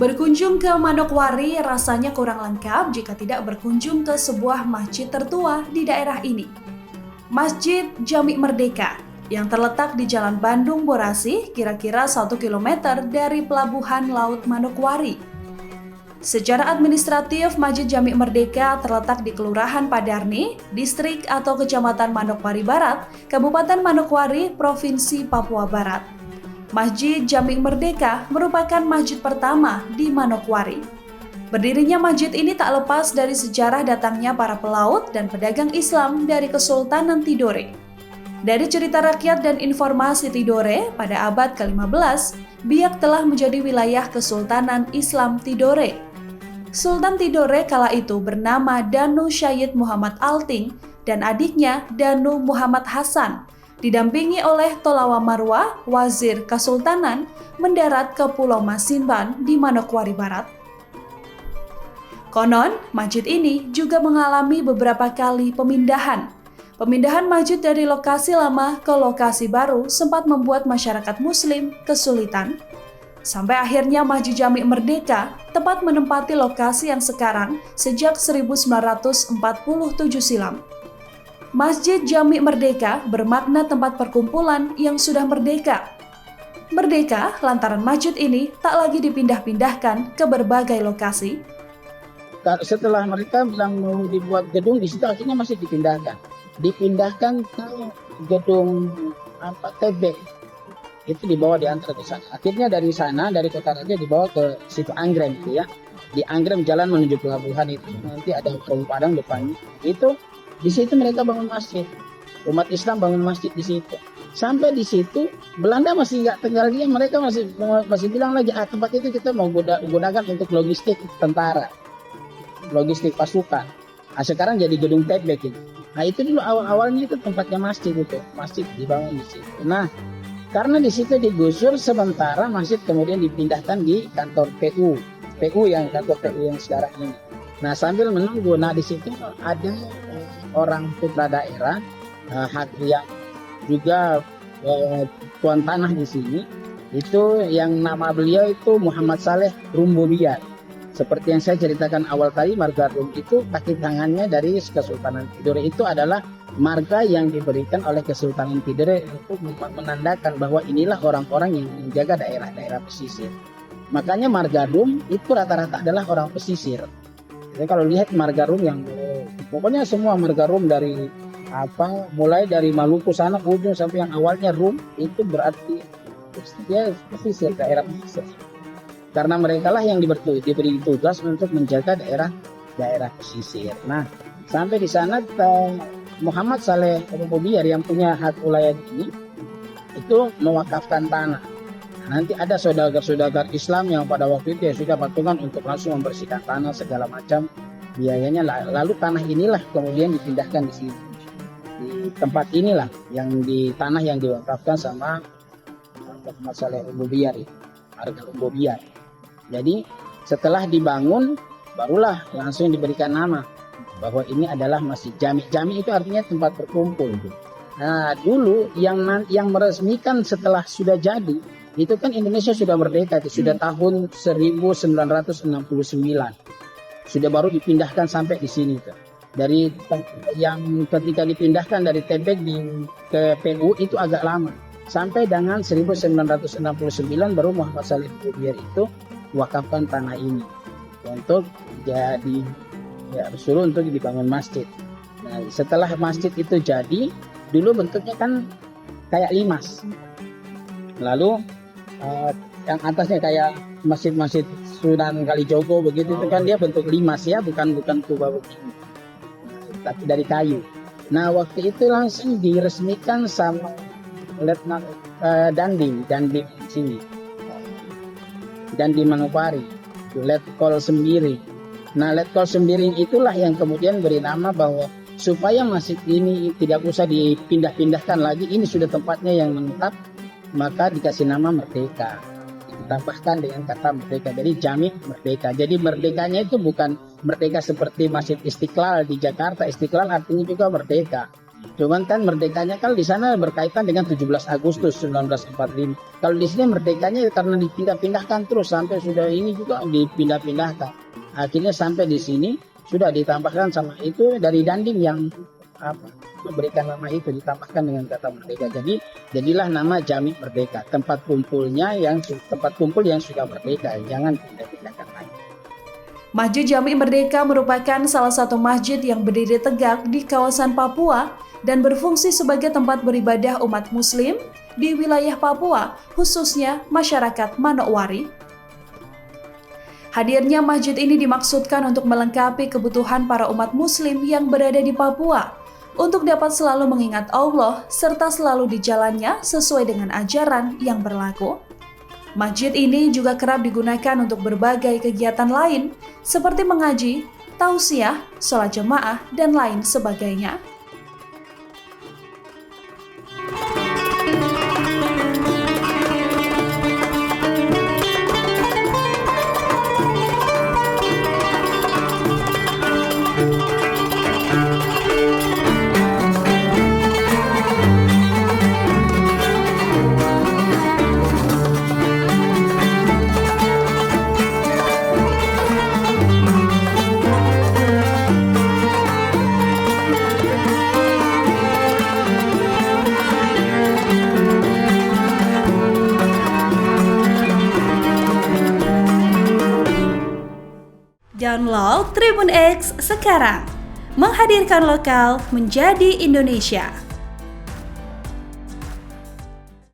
Berkunjung ke Manokwari rasanya kurang lengkap jika tidak berkunjung ke sebuah masjid tertua di daerah ini. Masjid Jami Merdeka yang terletak di Jalan Bandung Borasi, kira-kira 1 km dari Pelabuhan Laut Manokwari. Secara administratif, Masjid Jami Merdeka terletak di Kelurahan Padarni, Distrik atau Kecamatan Manokwari Barat, Kabupaten Manokwari, Provinsi Papua Barat. Masjid Jami Merdeka merupakan masjid pertama di Manokwari. Berdirinya masjid ini tak lepas dari sejarah datangnya para pelaut dan pedagang Islam dari Kesultanan Tidore. Dari cerita rakyat dan informasi Tidore, pada abad ke-15, Biak telah menjadi wilayah Kesultanan Islam Tidore. Sultan Tidore kala itu bernama Danu Syed Muhammad Alting dan adiknya Danu Muhammad Hasan, didampingi oleh Tolawa Marwa, Wazir Kesultanan, mendarat ke Pulau Masinban di Manokwari Barat. Konon, masjid ini juga mengalami beberapa kali pemindahan. Pemindahan masjid dari lokasi lama ke lokasi baru sempat membuat masyarakat Muslim kesulitan. Sampai akhirnya Masjid Jami Merdeka tepat menempati lokasi yang sekarang sejak 1947 silam. Masjid Jami Merdeka bermakna tempat perkumpulan yang sudah merdeka. Merdeka lantaran masjid ini tak lagi dipindah-pindahkan ke berbagai lokasi. Setelah mereka bilang mau dibuat gedung, di situ akhirnya masih dipindahkan ke gedung TB. Itu dibawa diantar ke sana. Akhirnya dari sana, dari Kota Raja dibawa ke situ Anggrem itu ya. Di Anggrem jalan menuju pelabuhan itu. Nanti ada Kampung Padang depannya. Itu di situ mereka bangun masjid. Umat Islam bangun masjid di situ. Sampai di situ Belanda masih nggak tinggal diam. Mereka masih bilang lagi tempat itu kita mau gunakan untuk logistik tentara, logistik pasukan. Nah, sekarang jadi gedung TB gitu. Nah itu dulu awalnya itu tempatnya masjid itu. Masjid dibangun di situ. Nah karena di situ digusur sementara, masjid kemudian dipindahkan di kantor PU yang sekarang ini. Nah sambil menunggu, di situ ada orang putra daerah yang juga tuan tanah di sini. Itu yang nama beliau itu Muhammad Saleh Rumbobiar. Seperti yang saya ceritakan awal tadi, marga Rum itu kaki tangannya dari Kesultanan Tidore. Itu adalah marga yang diberikan oleh Kesultanan Tidore untuk menandakan bahwa inilah orang-orang yang menjaga daerah-daerah pesisir. Makanya marga Rum itu rata-rata adalah orang pesisir. Jadi kalau lihat marga Rum yang pokoknya semua marga Rum dari mulai dari Maluku sana ujung sampai yang awalnya Rum, itu berarti dia pesisir, daerah pesisir. Karena mereka lah yang diberi tugas untuk menjaga daerah pesisir. Nah, sampai di sana Muhammad Saleh Rumbobiar yang punya hak wilayah ini itu mewakafkan tanah. Nanti ada saudagar-saudagar Islam yang pada waktu itu sudah patungan untuk langsung membersihkan tanah segala macam biayanya. Lalu tanah inilah kemudian dipindahkan di sini. Di tempat inilah di tanah yang diwakafkan sama Muhammad Saleh Rumbobiar, harga Rumbobiar. Jadi setelah dibangun barulah langsung diberikan nama bahwa ini adalah Masjid Jami. Jami itu artinya tempat berkumpul. Nah dulu yang meresmikan setelah sudah jadi itu kan Indonesia sudah merdeka, itu sudah tahun 1969. Sudah baru dipindahkan sampai di sini tuh. Dari yang ketika dipindahkan dari Tebek ke PU itu agak lama. Sampai dengan 1969 baru Muhammad Saleh Rumbobiar itu wakafkan tanah ini untuk suruh untuk dibangun masjid. Nah, setelah masjid itu jadi, dulu bentuknya kan kayak limas. Lalu yang atasnya kayak masjid Sunan Kalijogo begitu, itu kan dia bentuk limas ya, bukan kubah begini, tapi dari kayu. Nah waktu itu langsung diresmikan sama Letnan Dandim sini. Dan di Manokwari, Letkol Sembiring. Nah, Letkol Sembiring itulah yang kemudian beri nama bahwa supaya masjid ini tidak usah dipindah-pindahkan lagi, ini sudah tempatnya yang menetap, maka dikasih nama Merdeka. Ditambahkan dengan kata Merdeka, jadi Jami Merdeka. Jadi merdekanya itu bukan merdeka seperti Masjid Istiqlal di Jakarta. Istiqlal artinya juga merdeka. Cuman kan merdekanya kan di sana berkaitan dengan 17 Agustus 1945. Kalau di sini merdekanya karena dipindah-pindahkan terus sampai sudah ini juga dipindah-pindahkan. Akhirnya sampai di sini sudah ditambahkan sama itu dari Dandim yang memberikan nama itu, ditambahkan dengan kata merdeka. Jadi jadilah nama Jami Merdeka, tempat kumpul yang sudah merdeka, jangan pindah-pindahkan lagi. Masjid Jami Merdeka merupakan salah satu masjid yang berdiri tegak di kawasan Papua dan berfungsi sebagai tempat beribadah umat muslim di wilayah Papua, khususnya masyarakat Manokwari. Hadirnya masjid ini dimaksudkan untuk melengkapi kebutuhan para umat muslim yang berada di Papua, untuk dapat selalu mengingat Allah serta selalu di jalannya sesuai dengan ajaran yang berlaku. Masjid ini juga kerap digunakan untuk berbagai kegiatan lain seperti mengaji, tausiah, sholat jemaah, dan lain sebagainya. Download Tribun X sekarang, menghadirkan lokal menjadi Indonesia.